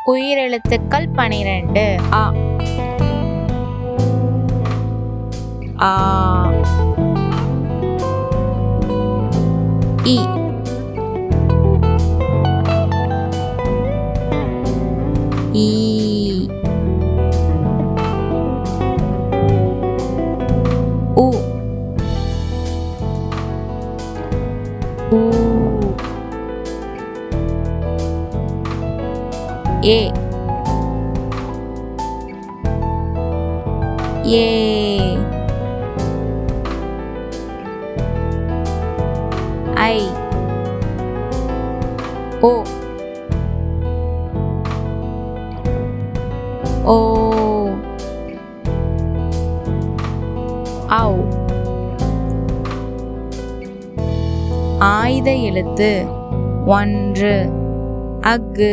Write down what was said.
உயிரெழுத்துக்கள் 12. அ ஆ இ ஈ உ ஊ ஏ ஏ ஐ ஓ ஓ ஔ ஆயுத எழுத்து 1. அக்கு